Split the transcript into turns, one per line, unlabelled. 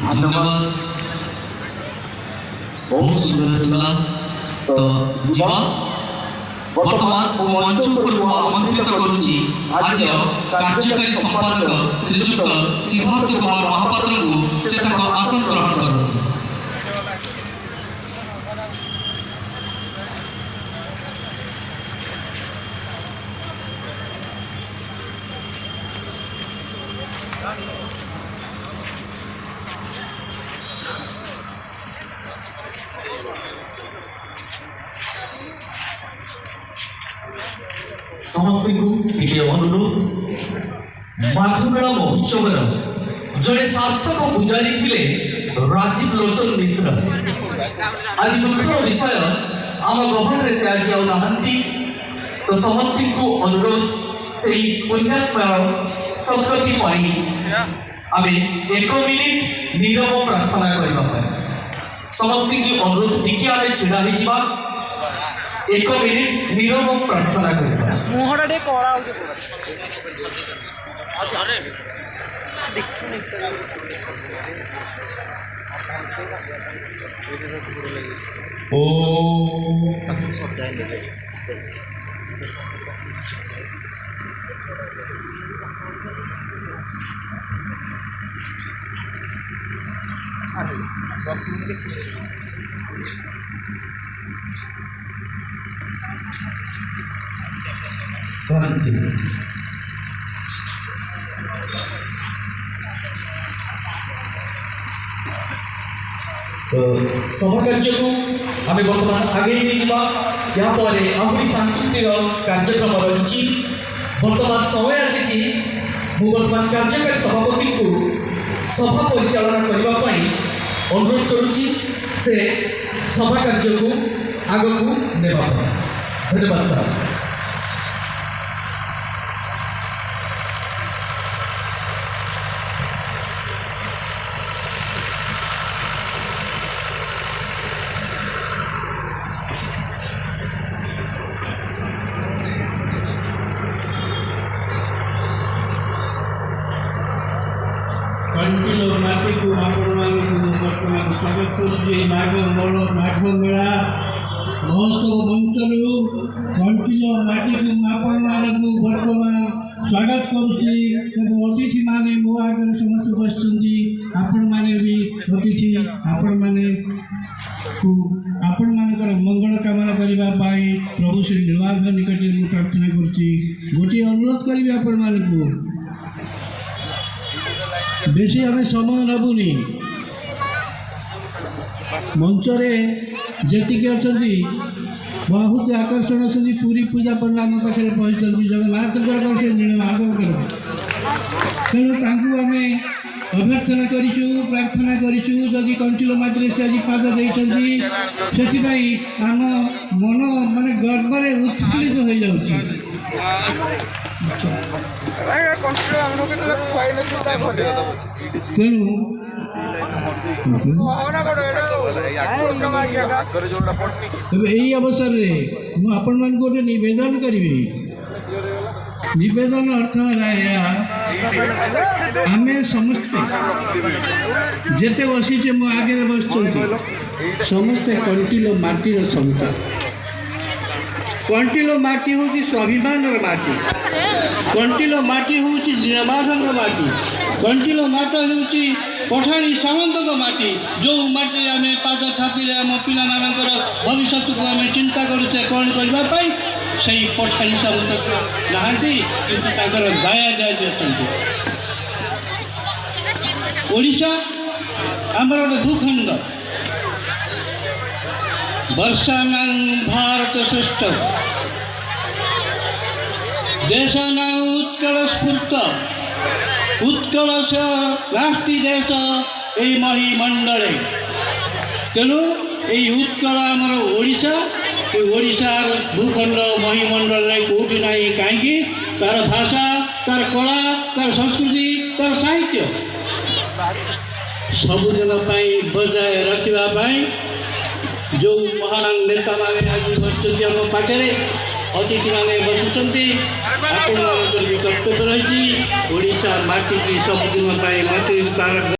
धन्यवाद बहुत सुंदर था तो जीवा वर्तमान मंच पर आमंत्रित करुच्ची आज कार्यकारी संपादक श्रीजुक्त सिद्धार्थ कुमार महापात्र को से आसन ग्रहण कर समस्त टे अनुरोध माघमेला महोत्सव जड़े सार्थक पूजारी थे राजीव लोचन मिश्र आज दुखर विषय आम गहन से आज आती तो समस्त को अनुरोध से पुण्यात्मय शब्दी आम 1 मिनिट नीरव प्रार्थना करने समस्त की अनुरोध टी आम छिड़ा 1 मिनिट नीरव प्रार्थना करवा
मुहरा टे कला
शांति तो सभा कार्य को आम बर्तमान आगे यापर आहरी सांस्कृतिक कार्यक्रम रही बर्तमान समय आसी बर्तमान कार्यकारी सभापति को सभा परिचालना करने अनुरोध करुच्ची से सभा कार्य को आग को नेबा धन्यवाद सर।
कंटिलो माटी को आपण को स्वागत करुचे माघ मेला महोत्सव मंचरू कंटिलो माटी को आपण को बर्तमान स्वागत करुचे अतिथि माने मो आगे समस्त बसुँच आपण माने भी अतिथि आपण माने को आपण मानकर मंगल कामना करने प्रभु श्री निर्वाध निकट में प्रार्थना करुच्ची गोटे अनुरोध करी आपण मान को बेसी आम समय नबुनी मंचरे जी अच्छा बहुत आकर्षण अच्छा पूरी पूजा पंडा आम पाखे पहुँचती जगन्नाथ से नीलमाधव तेणु आम अभ्यर्थना करूँ प्रार्थना करूँ जदि कंटिलो माटी से आज पाद देती से आम मन माने गर्व उत्फुल्लित हो जाऊँ तेणु यही अवसर में आपण मान गोटे निवेदन करी निवेदन अर्थ है आम समस्ते जिते बसीचे मो आगे बस समस्ते कंटिलो माटीर संतान कंटिलो माटी हूँ स्वाभिमान माटी कंटिलो माटी हूँ नीलमाधव माटी कंटिलो माटी हूँ पठाणी सामंत माटी जो माटी आम पाद थापिले आम पिला भविष्य को आम चिंता करुचे कौन करने से पठाणी सामंत नहांती किंतु दाया दाया अच्छा ओडिशा आमर गोटे भूखंड वर्षाणां भारत श्रेष्ठ देशना उत्कल स्फूर्त उत्कल से राष्ट्री देश यही महीमंडले तेणु यही उत्कल आमर ओडिशा ओडिशार भूखंड महीमंडल कौटी ना कहीं तार भाषा तार कला तार संस्कृति तार साहित्य सबुदिन बजाय रखापी जो महान नेता मैंने आज बस आम पाखे अतिथि मैंने बसुँच आप भी कर्तव्य रही ओडिशा माटी सबुदिन माटी तार